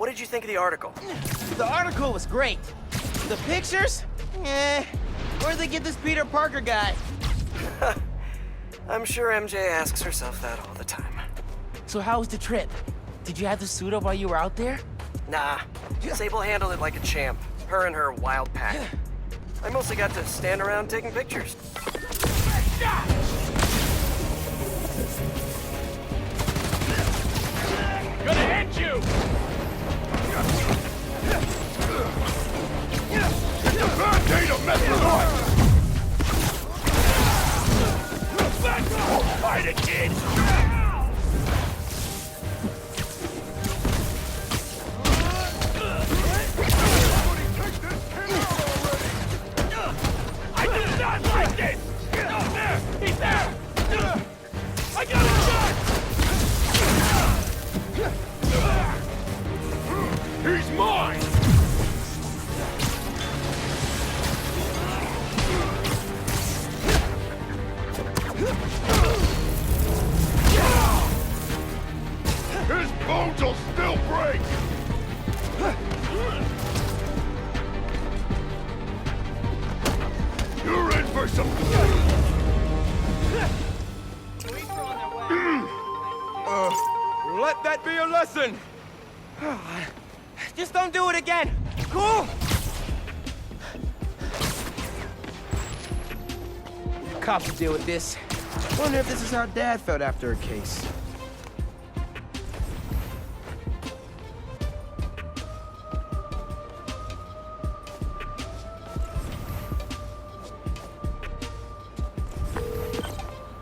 what did you think of the article? The article was great. The pictures? Where'd they get this Peter Parker guy? I'm sure MJ asks herself that all the time. So how was the trip? Did you have to suit up while you were out there? Nah, Sable handled it like a champ. Her and her wild pack. I mostly got to stand around taking pictures. Gonna hit you! Band-Aid to mess with us! Back off! Fight it, kid! I do not like this! Oh, there! He's there! I got a shot! He's mine! His bones will still break! You're in for some... Let that be a lesson! Just don't do it again! Cool? Cops will deal with this. Wonder if this is how Dad felt after a case.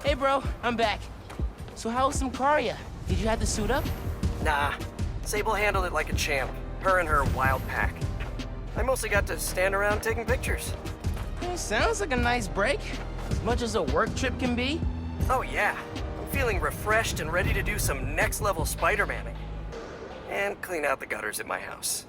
Hey, bro, I'm back. So how was Symkaria? Did you have to suit up? Nah, Sable handled it like a champ. Her and her wild pack. I mostly got to stand around taking pictures. Sounds like a nice break. As much as a work trip can be. Oh yeah, I'm feeling refreshed and ready to do some next-level Spider-Manning. And clean out the gutters at my house.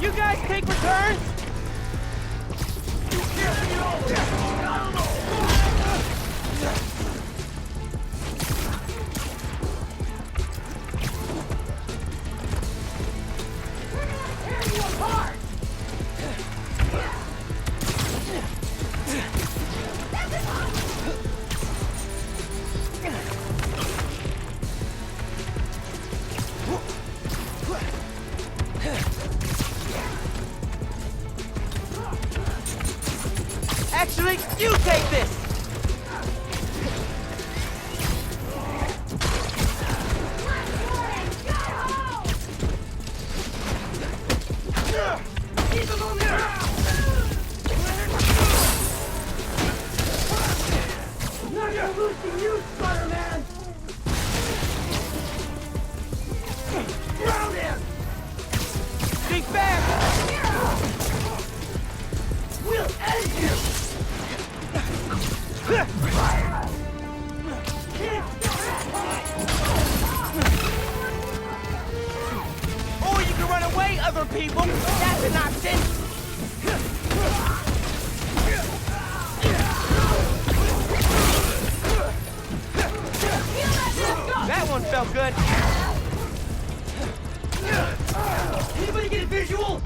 You guys take returns? Actually, you take this! Keep him on there! Not gonna lose to you, Spider-Man! Ground him! Think back! We'll end you! Or you can run away, other people! That's an option! That one felt good! Anybody get a visual?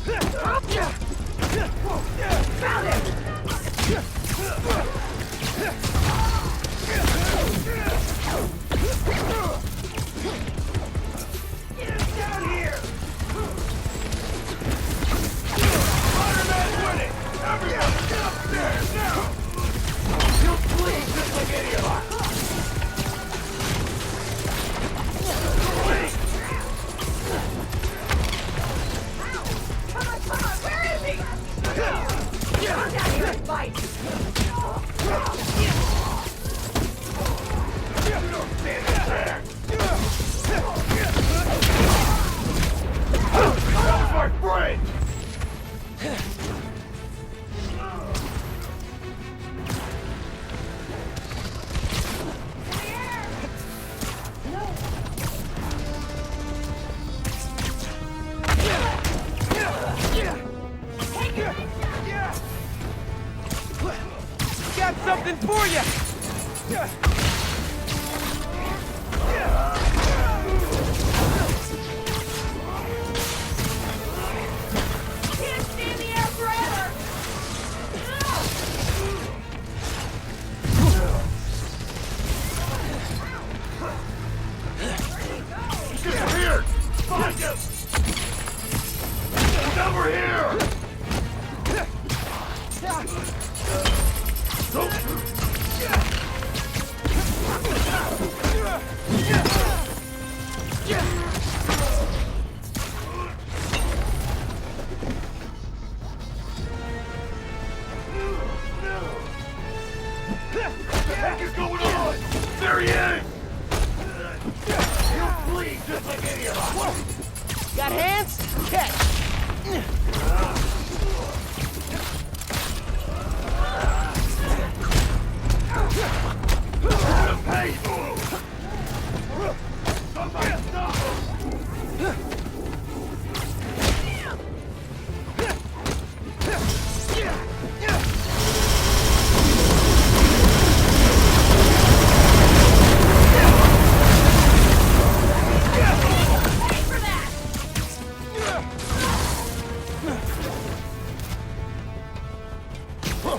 Found him!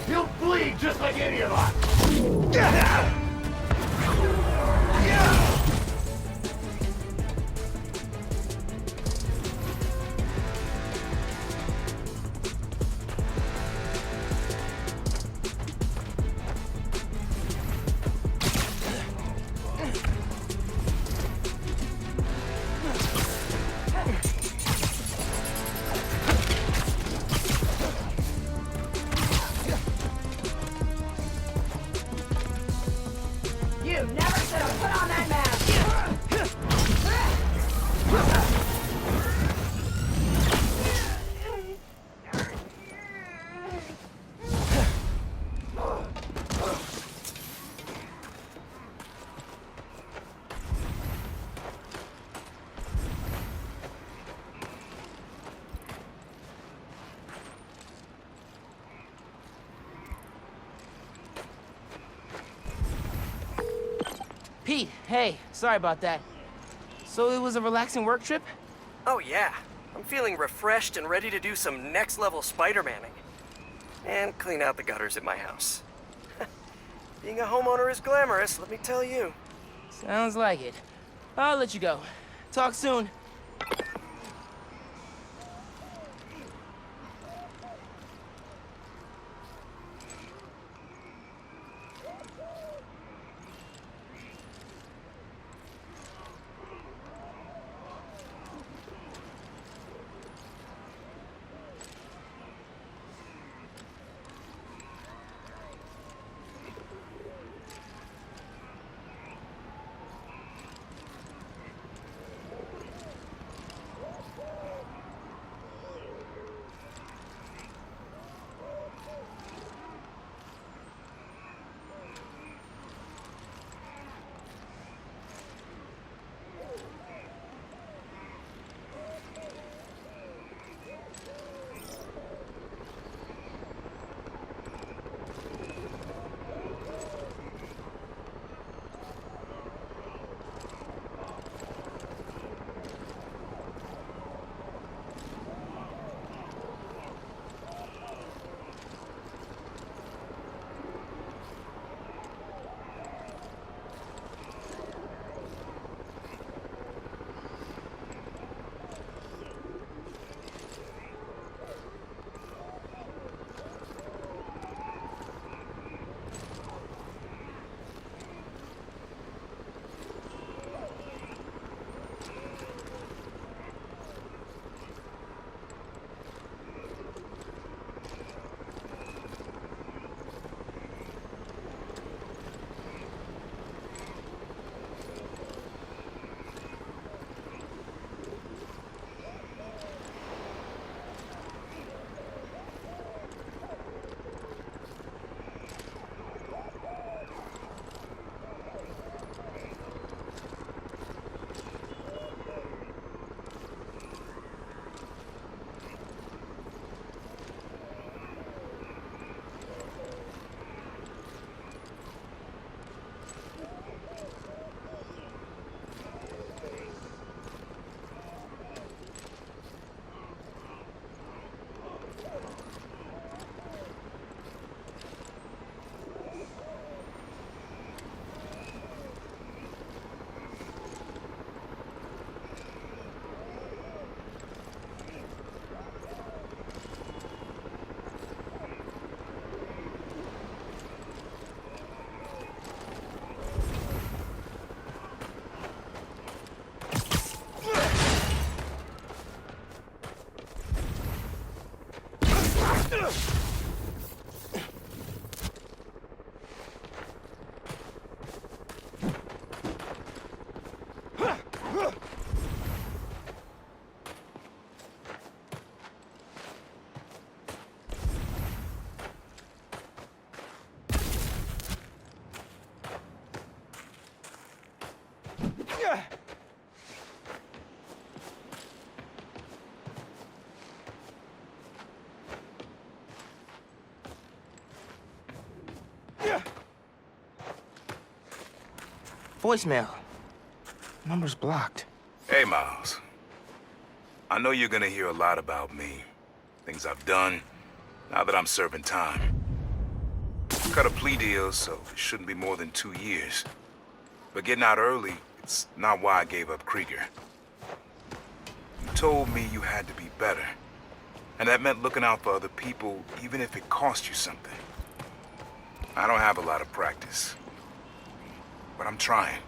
He'll bleed just like any of us! You never should have put on that mask! Pete, hey, sorry about that. So it was a relaxing work trip? Oh yeah, I'm feeling refreshed and ready to do some next level Spider-Manning. And clean out the gutters at my house. Being a homeowner is glamorous, let me tell you. Sounds like it. I'll let you go. Talk soon. voicemail. Number's blocked. Hey, Miles. I know you're gonna hear a lot about me. Things I've done, now that I'm serving time. Cut a plea deal, so it shouldn't be more than 2 years. But getting out early, it's not why I gave up Krieger. You told me you had to be better. And that meant looking out for other people, even if it cost you something. I don't have a lot of practice. But I'm trying.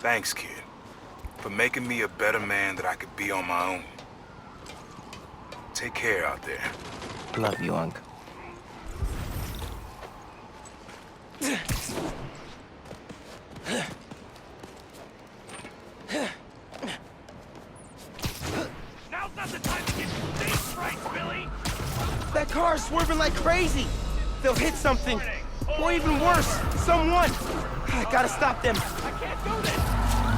Thanks, kid, for making me a better man that I could be on my own. Take care out there. Love you, Unc. Now's not the time to get stage fright, Billy! That car's swerving like crazy. They'll hit something. Or even worse, someone. I gotta stop them. I can't do this!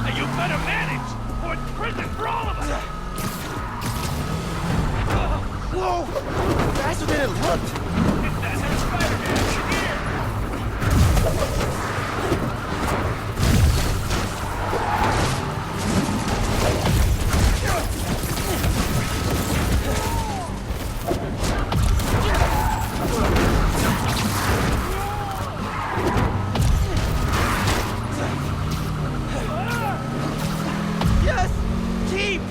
Now you better manage, or it's prison for all of us! Whoa! Faster than it looked. It's that head Spider-Man! Yes! Keep!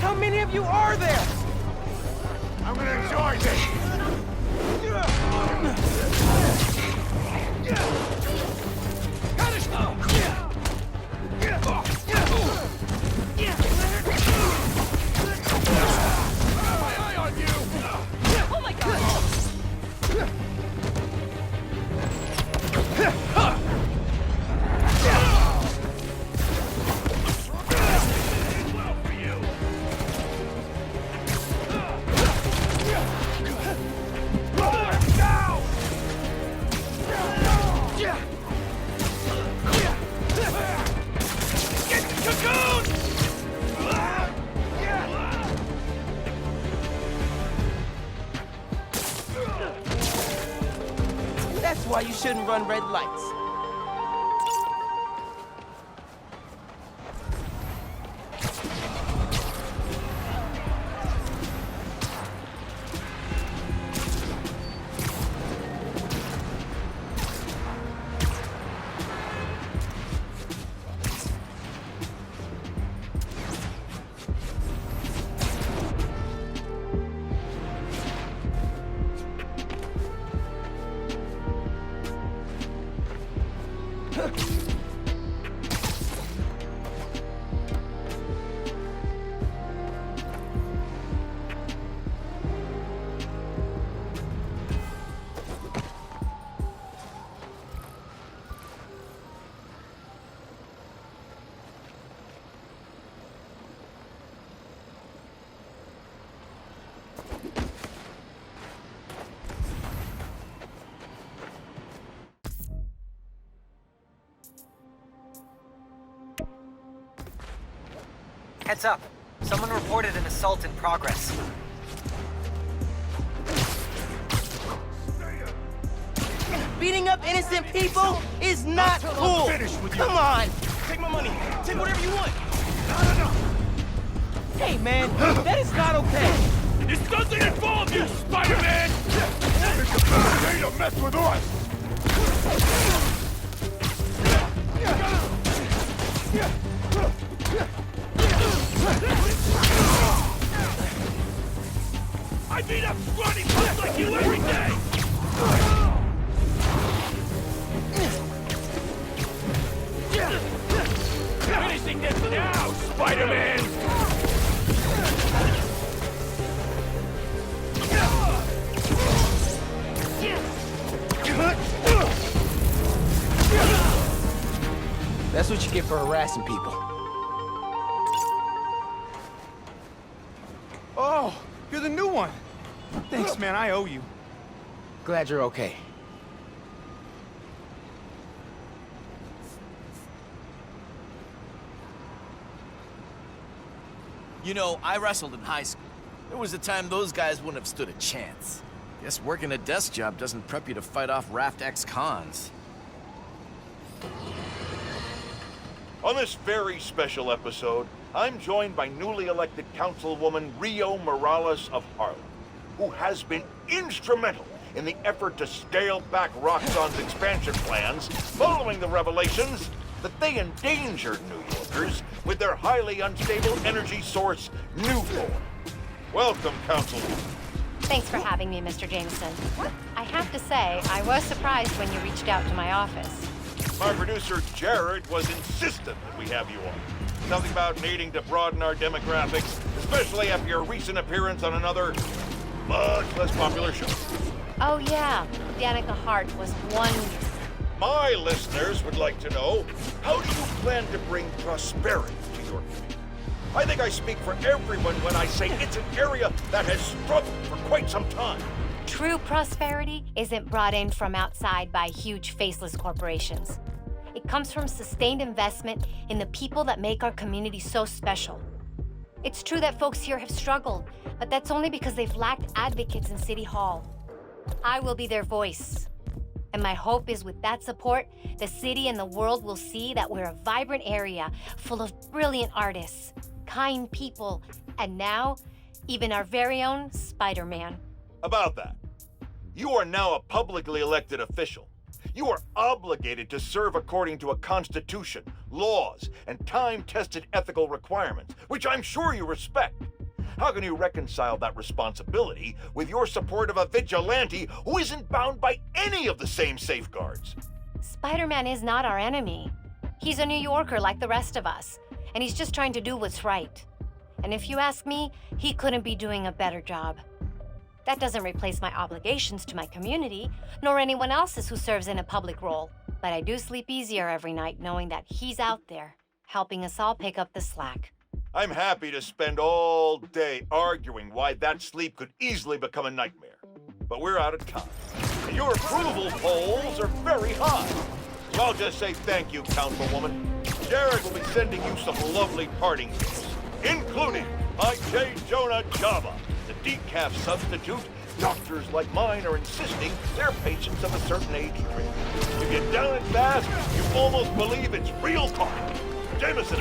How many of you are there? I'm gonna enjoy this! That's why you shouldn't run red lights. Heads up. Someone reported an assault in progress. Beating up innocent people is not cool. Come on. Take my money. Take whatever you want. No. Hey, man, that is not okay. This doesn't involve you, Spider-Man! It's a bad day to mess with us! I beat up scrawny punks like you every day! Finishing this now, Spider-Man! That's what you get for harassing people. Oh, you're the new one. Thanks, man. I owe you. Glad you're okay. You know, I wrestled in high school. There was a time those guys wouldn't have stood a chance. Guess working a desk job doesn't prep you to fight off Raft ex-cons. On this very special episode, I'm joined by newly elected Councilwoman Rio Morales of Harlem, who has been instrumental in the effort to scale back Roxxon's expansion plans following the revelations that they endangered New Yorkers with their highly unstable energy source, Nuform. Welcome, Councilwoman. Thanks for having me, Mr. Jameson. I have to say, I was surprised when you reached out to my office. My producer, Jared, was insistent that we have you on. Something about needing to broaden our demographics, especially after your recent appearance on another, much less popular show. Oh yeah, Danica Hart was wonderful. My listeners would like to know, how do you plan to bring prosperity to your community? I think I speak for everyone when I say it's an area that has struggled for quite some time. True prosperity isn't brought in from outside by huge faceless corporations. It comes from sustained investment in the people that make our community so special. It's true that folks here have struggled, but that's only because they've lacked advocates in City Hall. I will be their voice. And my hope is with that support, the city and the world will see that we're a vibrant area full of brilliant artists, kind people, and now, even our very own Spider-Man. About that, you are now a publicly elected official. You are obligated to serve according to a constitution, laws, and time-tested ethical requirements, which I'm sure you respect. How can you reconcile that responsibility with your support of a vigilante who isn't bound by any of the same safeguards? Spider-Man is not our enemy. He's a New Yorker like the rest of us, and he's just trying to do what's right. And if you ask me, he couldn't be doing a better job. That doesn't replace my obligations to my community, nor anyone else's who serves in a public role. But I do sleep easier every night knowing that he's out there, helping us all pick up the slack. I'm happy to spend all day arguing why that sleep could easily become a nightmare. But we're out of time. And your approval polls are very high. So I'll just say thank you, Councilwoman. Jared will be sending you some lovely parting gifts, including my J. Jonah Java, the decaf substitute doctors like mine are insisting their patients of a certain age drink. You get down it fast, you almost believe it's real coffee. Jameson.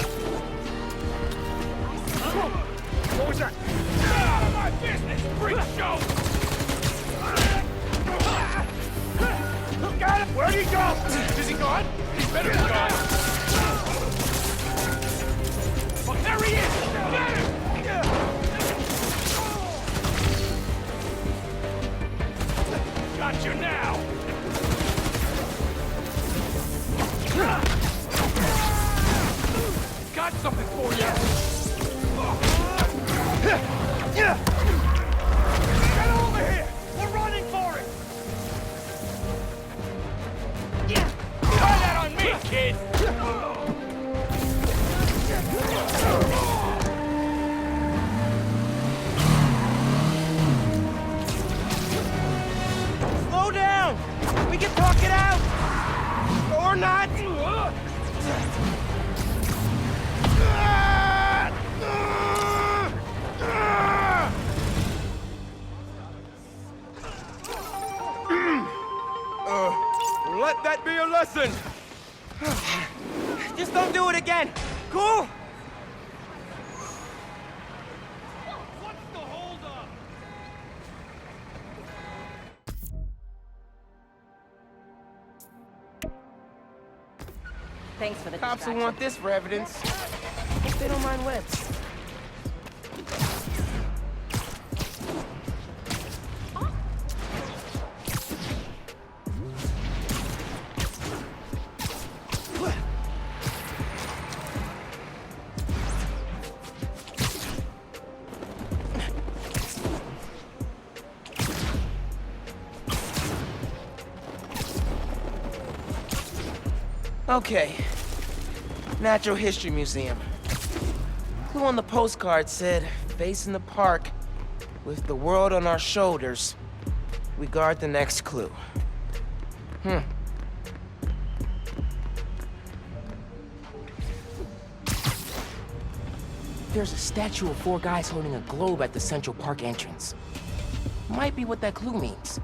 What was that? Out of my business, freak show! Got him! Where'd he go? Is he gone? He better be gone. Oh, there he is! Get him! Got you now! Got something for you! Get over here! We're running for it! Try that on me, kid! Slow down! We can talk it out! Or not! Let that be a lesson! Just don't do it again! Cool? What's the holdup? Thanks for the Cops will distraction. want this for evidence. Hope they don't mind webs. Okay. Natural History Museum. Clue on the postcard said, facing the park, with the world on our shoulders, we guard the next clue. there's a statue of 4 guys holding a globe at the Central Park entrance. Might be what that clue means.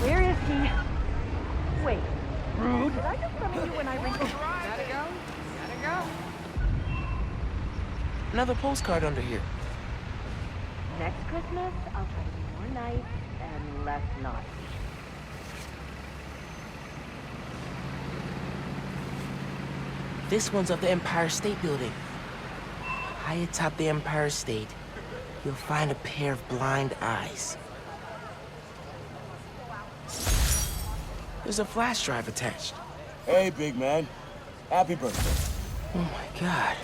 Where is he? Wait. Rude. Did I just summon you when I wrinkled? Gotta go. Gotta go. Another postcard under here. Next Christmas, I'll try to be more nice and less naughty. This one's of the Empire State Building. High atop the Empire State, you'll find a pair of blind eyes. There's a flash drive attached. Hey, big man. Happy birthday. Oh my God.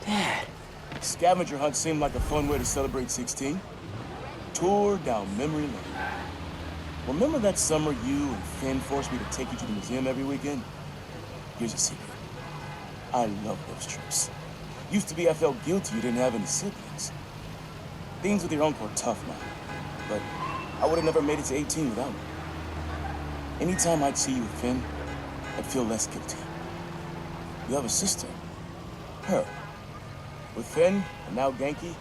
Dad. Scavenger hunt seemed like a fun way to celebrate 16. Tour down memory lane. Remember that summer you and Finn forced me to take you to the museum every weekend? Here's a secret. I love those trips. Used to be I felt guilty you didn't have any siblings. Things with your uncle are tough now, but I would have never made it to 18 without you. Anytime I'd see you with Finn, I'd feel less guilty. You have a sister. Her. With Finn, and now Genki,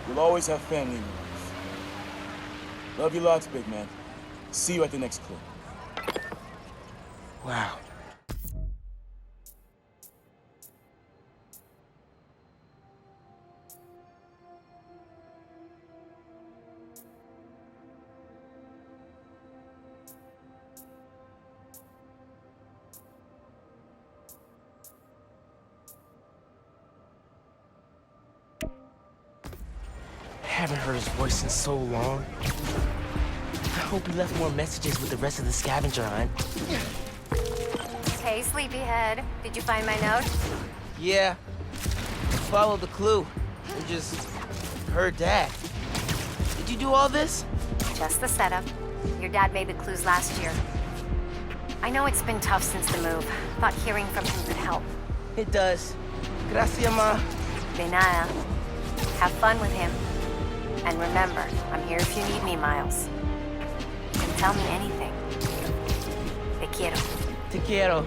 you'll always have family in your life. Love you lots, big man. See you at the next club. Wow. Haven't heard his voice in so long. I hope he left more messages with the rest of the scavenger hunt. Hey, sleepyhead. Did you find my note? Yeah. Follow the clue and just heard Dad. Did you do all this? Just the setup. Your dad made the clues last year. I know it's been tough since the move. Thought hearing from him could help. It does. Gracias, Ma. De nada. Have fun with him. And remember, I'm here if you need me, Miles. You can tell me anything. Te quiero. Te quiero.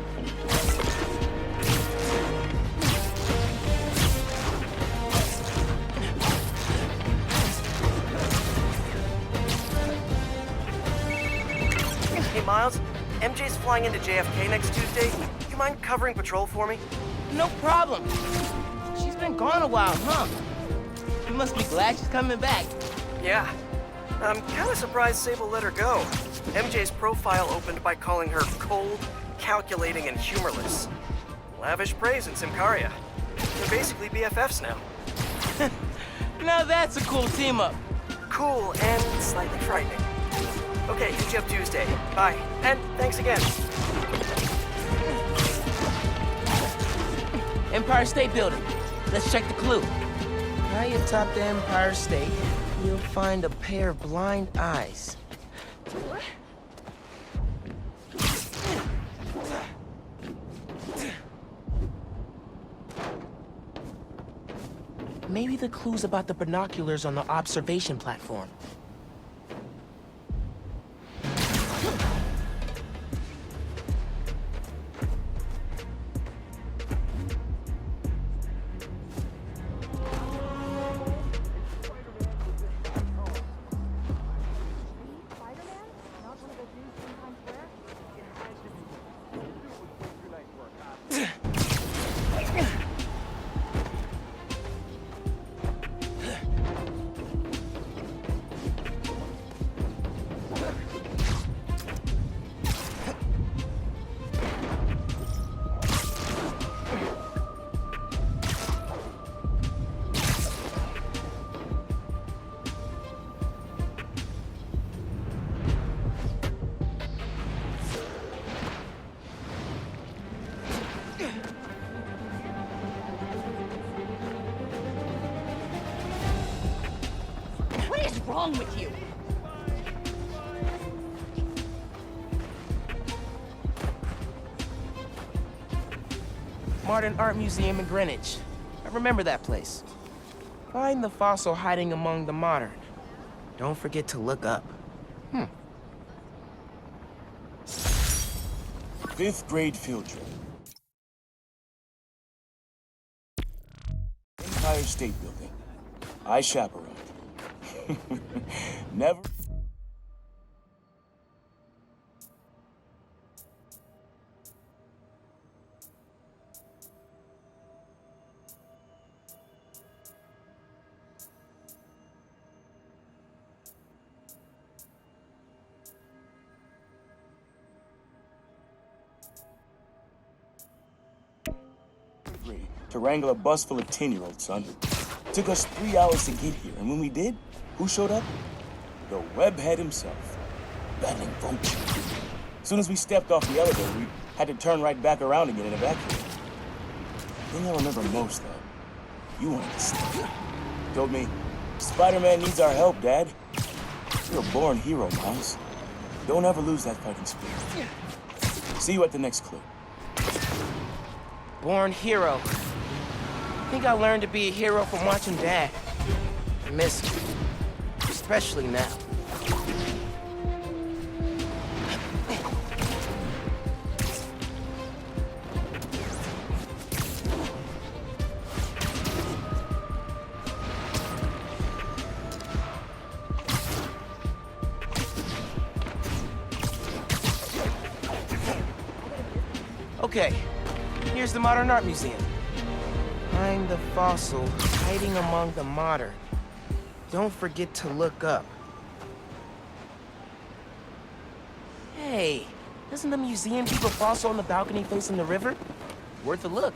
Hey, Miles. MJ's flying into JFK next Tuesday. You mind covering patrol for me? No problem. She's been gone a while, huh? You must be glad she's coming back. Yeah. I'm kind of surprised Sable let her go. MJ's profile opened by calling her cold, calculating, and humorless. Lavish praise in Symkaria. They're basically BFFs now. Now that's a cool team-up. Cool and slightly frightening. Okay, hit you up Tuesday. Bye. And thanks again. Empire State Building. Let's check the clue. High atop the Empire State, you'll find a pair of blind eyes. Maybe the clue's about the binoculars on the observation platform. wrong with you? Modern Art Museum in Greenwich. I remember that place. Find the fossil hiding among the modern. Don't forget to look up. 5th grade field trip. Empire State Building. I chaperoned. Never. To wrangle a bus full of 10-year-olds, son. Took us 3 hours to get here, and when we did, who showed up? The webhead himself, battling vulture. As soon as we stepped off the elevator, we had to turn right back around again and evacuate. The thing I remember most, though, you wanted to stay. Told me, Spider-Man needs our help, Dad. You're a born hero, Miles. Don't ever lose that fighting spirit. See you at the next clue. Born hero. I think I learned to be a hero from watching Dad. I miss him. Especially now. Okay, here's the Modern Art Museum. Find the fossil hiding among the modern. Don't forget to look up. Hey, doesn't the museum keep a fossil on the balcony facing the river? Worth a look.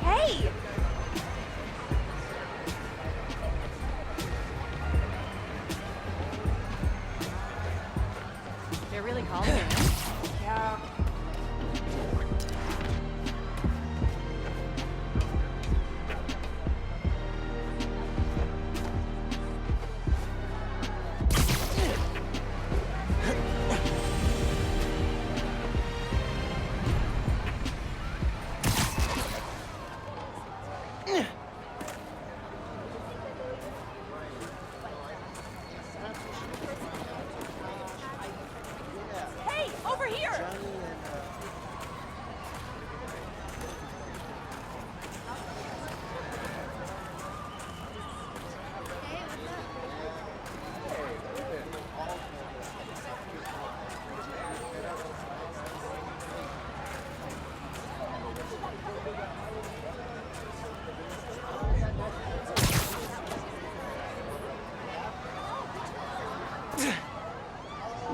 Hey! They're really calling you. Yeah. Hey, over here!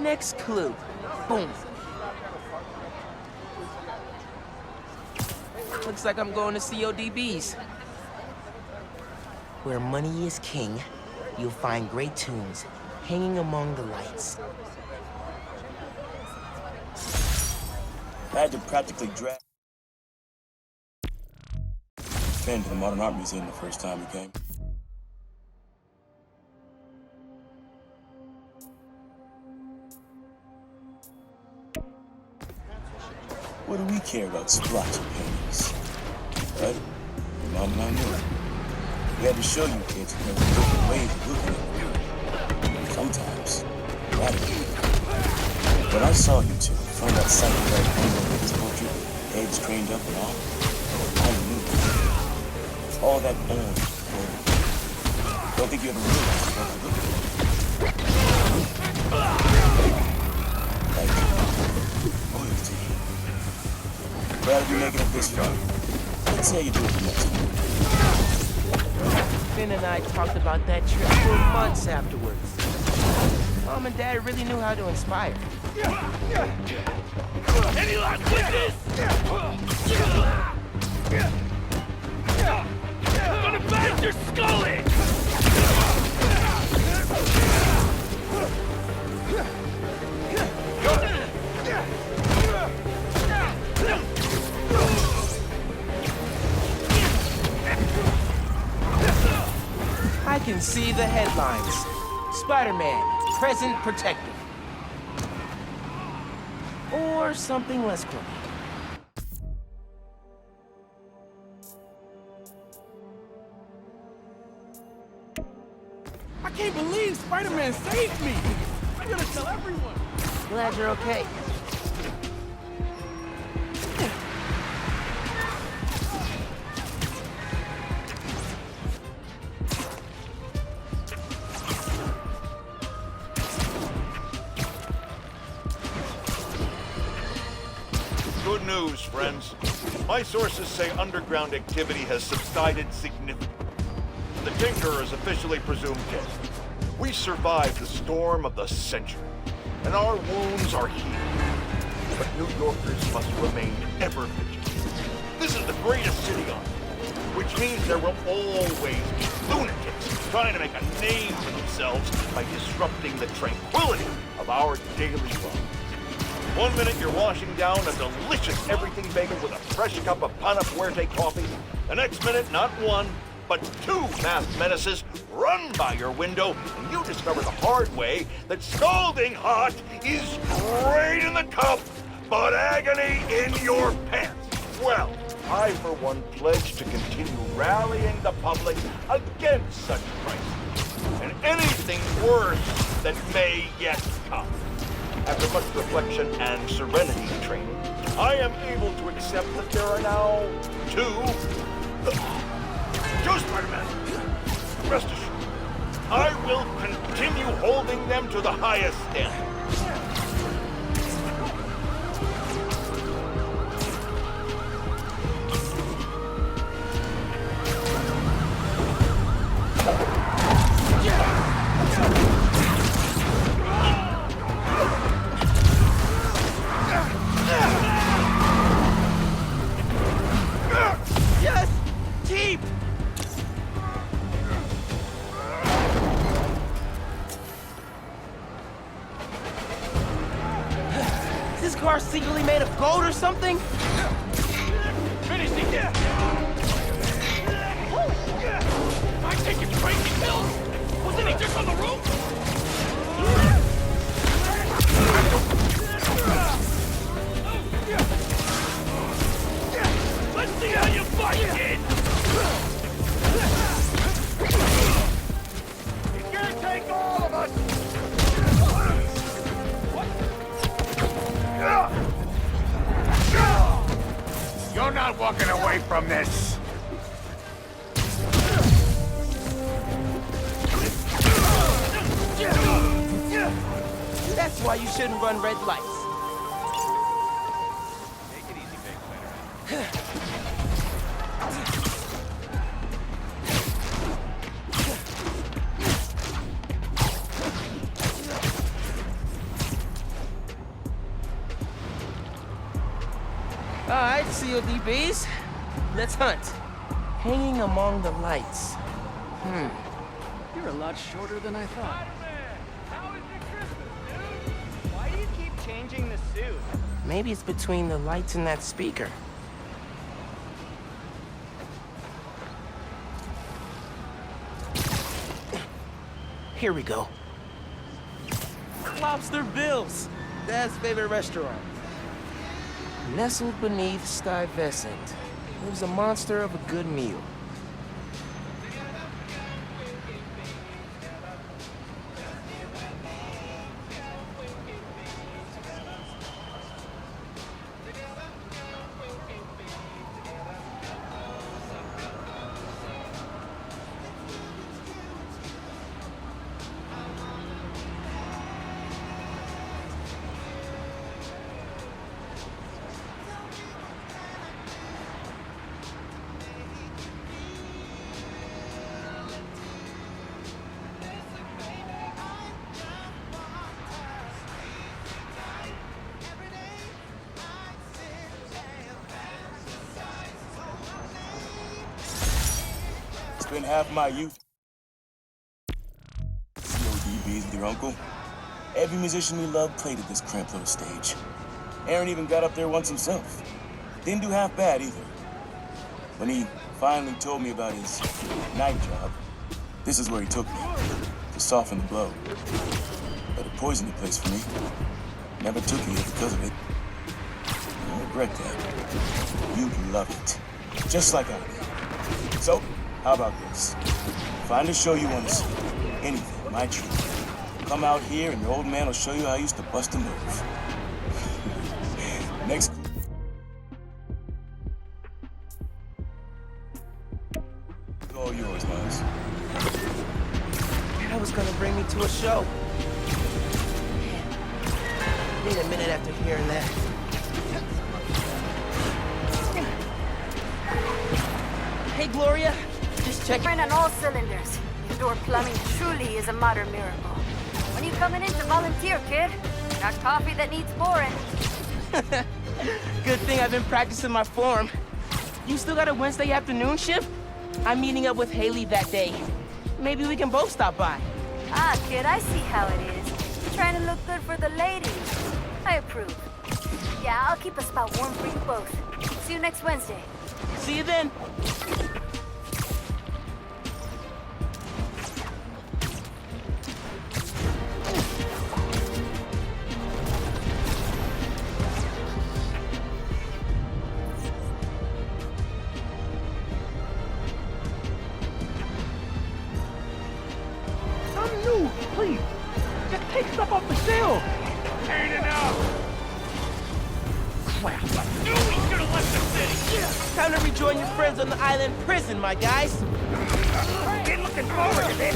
Next clue. Boom. Looks like I'm going to CODB's. Where money is king, you'll find great tunes hanging among the lights. I had to practically drag Finn to the Modern Art Museum the first time we came. What do we care about splotchy paintings? But your mom and I knew it. We had to show you kids that there were different ways of looking at it. Sometimes, radically. When I saw you two find that psychedelic angle of his portrait, heads craned up and all, I knew it. All that orange. Don't think you ever realized what to look at. Like loyalty. Glad you're making it this far. Let's see how you do it the next time. Finn and I talked about that trip for months afterwards. Mom and Dad really knew how to inspire. Any last witness? I'm gonna bash your skull in! I can see the headlines. Spider-Man, present protector. Or something less crooked. I can't believe Spider-Man saved me! I'm gonna tell everyone! Glad you're okay. Good news, friends. My sources say underground activity has subsided significantly. The Tinker is officially presumed dead. We survived the storm of the century, and our wounds are healed. But New Yorkers must remain ever vigilant. This is the greatest city on earth, which means there will always be lunatics trying to make a name for themselves by disrupting the tranquility of our daily lives. 1 minute you're washing down a delicious everything bagel with a fresh cup of Pana Fuerte coffee. The next minute, not one, but two masked menaces run by your window, and you discover the hard way that scalding hot is great in the cup, but agony in your pants. Well, I, for one, pledge to continue rallying the public against such crises, and anything worse that may yet come. After much reflection and serenity training, I am able to accept that there are now two Spider-Men. Rest assured, I will continue holding them to the highest standard. Car secretly made of gold or something? Finish it! Am I taking crazy pills? Wasn't he just on the roof? Let's see how you fight, kid! He's gonna take all of us! You're not walking away from this! That's why you shouldn't run red lights. Take it easy, big winner. Alright, CODBs. Let's hunt. Hanging among the lights. You're a lot shorter than I thought. How was your Christmas, dude? Why do you keep changing the suit? Maybe it's between the lights and that speaker. Here we go. Lobster Bill's, Dad's favorite restaurant. Nestled beneath Stuyvesant lives a monster of a good meal. spent half my youth CODBs with your uncle. Every musician we loved played at this cramped little stage. Aaron even got up there once himself. Didn't do half bad either. When he finally told me about his night job, this is where he took me, to soften the blow. But it poisoned the place for me. Never took you here because of it. I regret that. You'd love it. Just like I did. So, how about this? Find a show you want to see. Anything, my treat. Come out here and your old man will show you how I used to bust a move. Next. It's all yours, Miles. That was gonna bring me to a show. Need a minute after hearing that. Hey, Gloria. Just check. Burn on all cylinders. Indoor plumbing truly is a modern miracle. When you coming in to volunteer, kid? Got coffee that needs pouring. Good thing I've been practicing my form. You still got a Wednesday afternoon shift? I'm meeting up with Haley that day. Maybe we can both stop by. Ah, kid, I see how it is. Trying to look good for the ladies. I approve. Yeah, I'll keep a spot warm for you both. See you next Wednesday. See you then. Please, just take stuff off the shelf. Ain't enough. Crap, I knew he should have left the city. Time to rejoin your friends on the island prison, my guys. Been looking forward to this.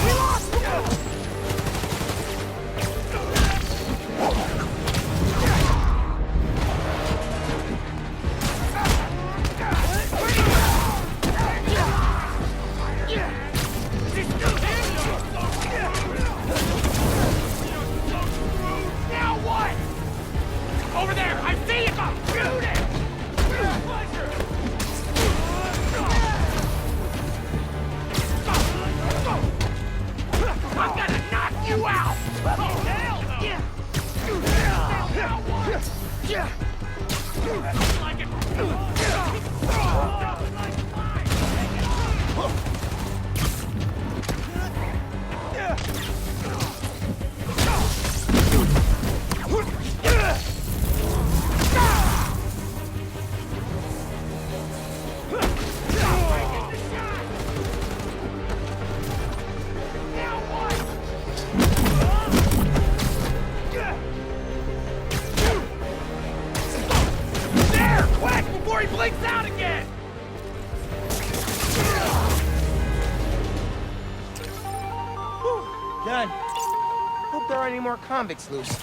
We lost him. Over there! I see you! Shoot it! Pleasure! I'm gonna knock you out! Oh, hell no! Like it. Before he blinks out again! Done. Hope there aren't any more convicts loose.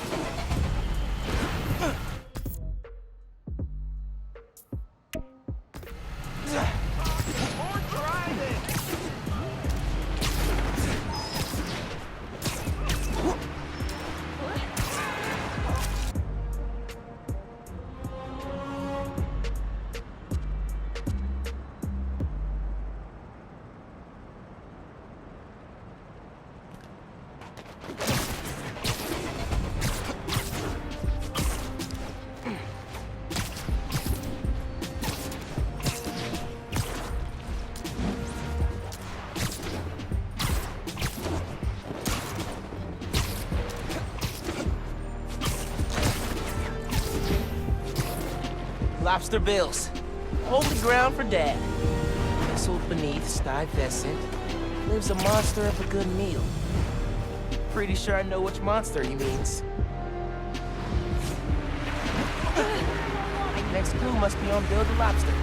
Lobster bills. Hold the ground for Dad. Nestled beneath Stuyvesant lives a monster of a good meal. Pretty sure I know which monster he means. Next clue must be on Bill the Lobster.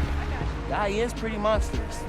Guy is pretty monstrous.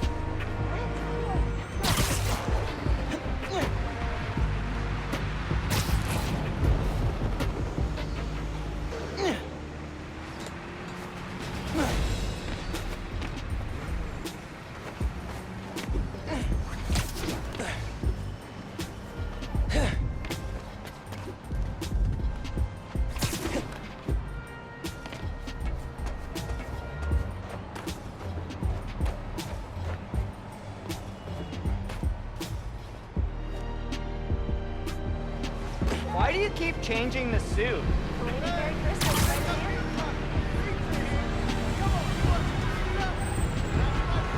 Why do you keep changing the suit?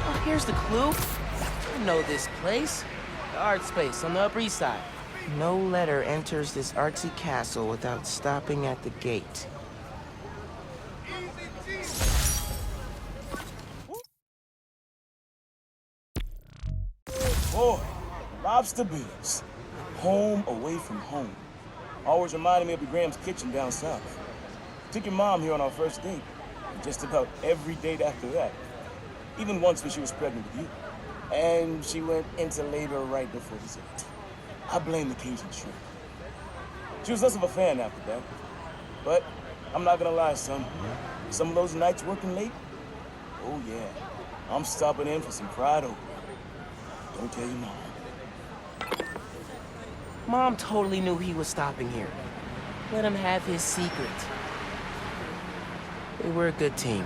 Oh, here's the clue. I know this place. The art space on the Upper East Side. No letter enters this artsy castle without stopping at the gate. Boy, lobster beers. Home away from home. Always reminded me of the Graham's Kitchen down south. Took your mom here on our first date, and just about every date after that. Even once when she was pregnant with you. And she went into labor right before dessert. I blame the Cajun shrimp. She was less of a fan after that. But I'm not gonna lie, son. Some of those nights working late, oh yeah, I'm stopping in for some fried okra. Don't tell your mom. Mom totally knew he was stopping here. Let him have his secret. They were a good team.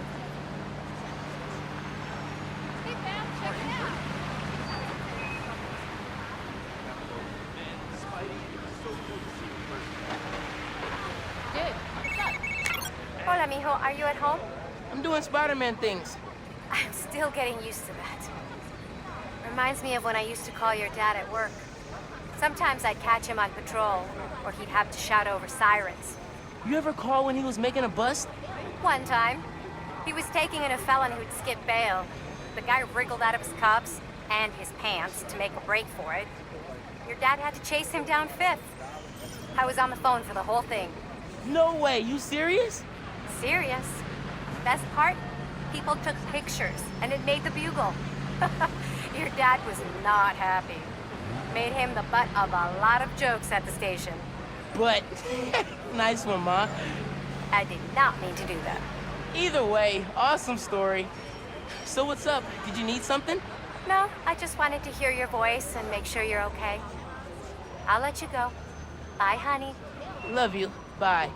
Hola, mijo. Are you at home? I'm doing Spider-Man things. I'm still getting used to that. Reminds me of when I used to call your dad at work. Sometimes I'd catch him on patrol, or he'd have to shout over sirens. You ever call when he was making a bust? One time, he was taking in a felon who'd skipped bail. The guy wriggled out of his cuffs and his pants to make a break for it. Your dad had to chase him down Fifth. I was on the phone for the whole thing. No way, you serious? Serious. Best part? People took pictures, and it made the Bugle. Your dad was not happy. Made him the butt of a lot of jokes at the station. But, nice one, Ma. I did not mean to do that. Either way, awesome story. So what's up? Did you need something? No, I just wanted to hear your voice and make sure you're okay. I'll let you go. Bye, honey. Love you. Bye.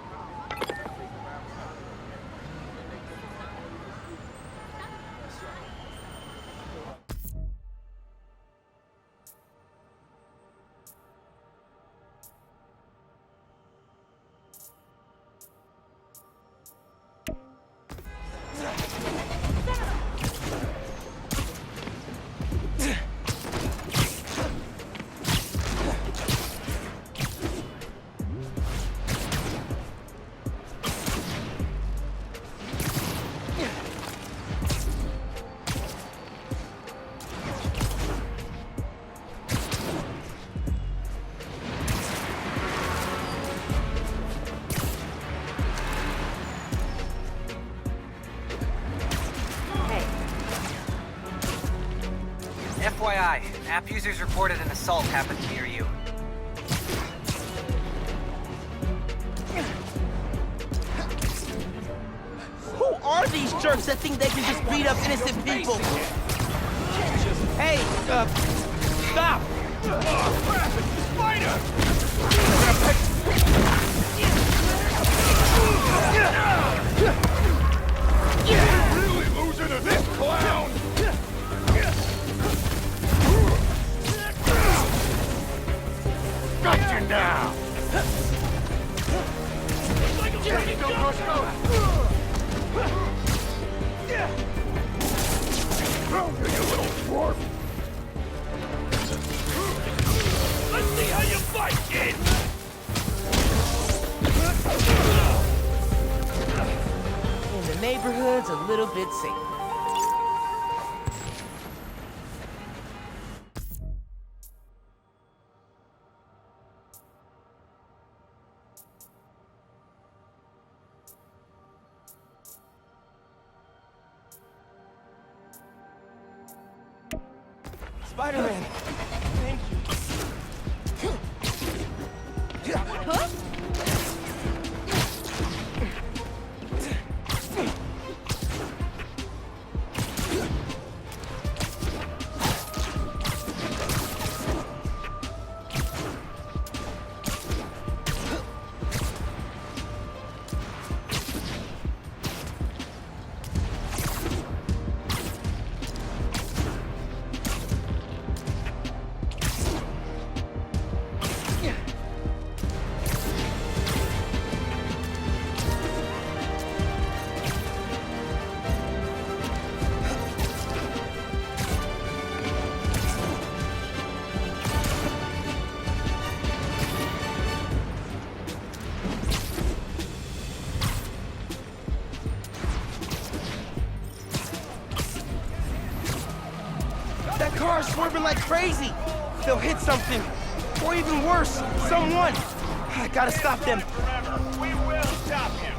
FYI, app users reported an assault happening near you. Who are these jerks that think they can just beat up innocent people? Hey, stop! Spider! Really losing to this clown? Got you now! Go, Roscoe! Throw you, you little dwarf! Let's see how you fight, kid! And the neighborhood's a little bit safer. Spider-Man, thank you. Huh? car's swerving like crazy. They'll hit something. Or even worse, someone. I gotta stop them. Remember, we will stop you.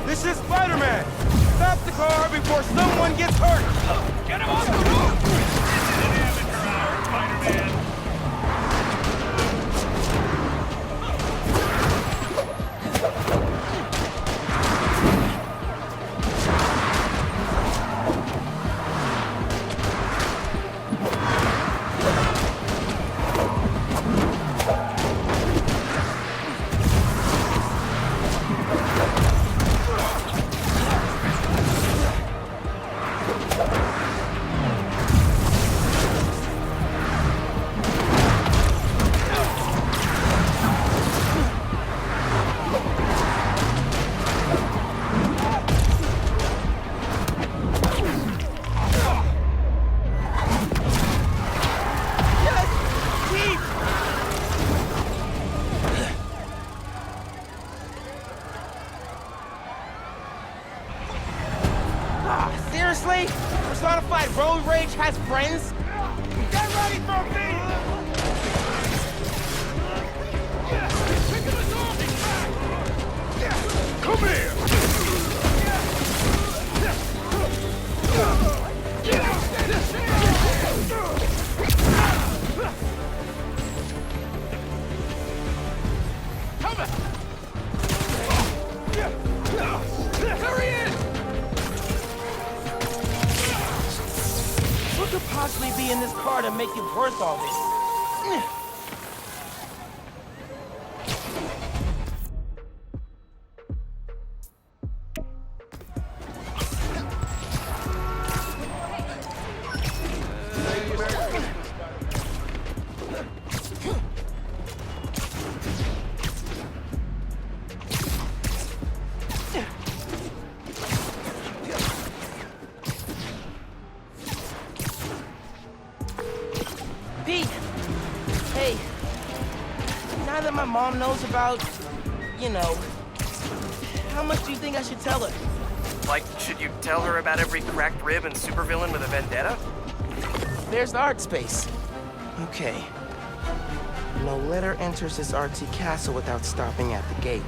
This is Spider-Man! Stop the car before someone gets hurt! Get him off the roof! This is an amateur hour, Spider-Man. Seriously? Personified road rage has friends? Get ready for me! Come here! Hurry in! What could possibly be in this car to make it worth all this? Pete! Hey, now that my mom knows about, you know, how much do you think I should tell her? Like, should you tell her about every cracked rib and supervillain with a vendetta? There's the art space. Okay. No letter enters this artsy castle without stopping at the gate.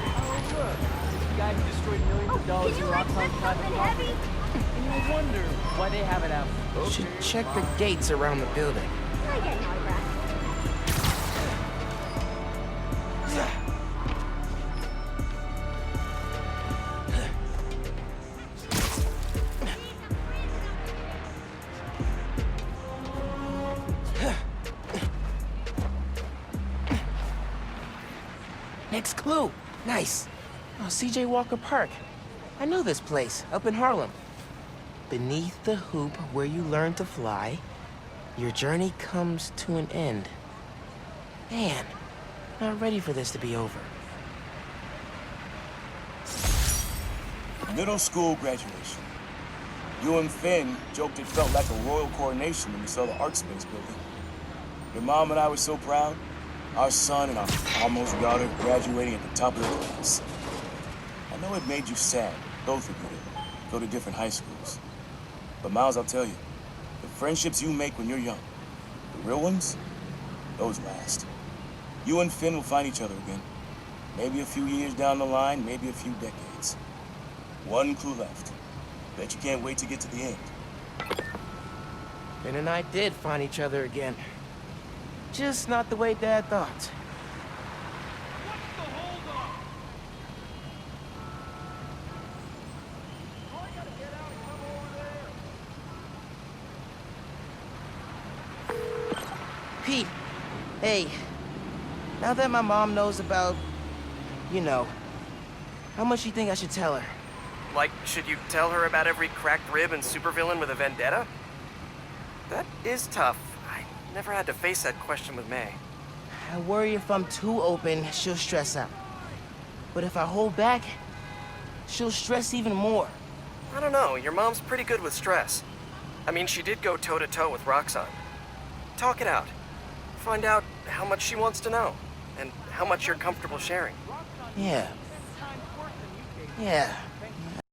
The guy who destroyed millions of dollars in Roxxon's private property. And you wonder why they have it out. Should check the gates around the building. I get an autograph. Next clue. Nice. Oh, CJ Walker Park. I know this place, up in Harlem. Beneath the hoop where you learn to fly, your journey comes to an end. Man, not ready for this to be over. Middle school graduation. You and Finn joked it felt like a royal coronation when we saw the art space building. Your mom and I were so proud. Our son and our almost daughter graduating at the top of their class. I know it made you sad, both of you did, go to different high schools. But Miles, I'll tell you, the friendships you make when you're young, the real ones, those last. You and Finn will find each other again. Maybe a few years down the line, maybe a few decades. One clue left. Bet you can't wait to get to the end. Finn and I did find each other again. Just not the way Dad thought. Pete, hey, now that my mom knows about, you know, how much do you think I should tell her? Like, should you tell her about every cracked rib and supervillain with a vendetta? That is tough. I never had to face that question with May. I worry if I'm too open, she'll stress out. But if I hold back, she'll stress even more. I don't know, your mom's pretty good with stress. I mean, she did go toe-to-toe with Roxxon. Talk it out. Find out how much she wants to know, and how much you're comfortable sharing. Yeah. Yeah.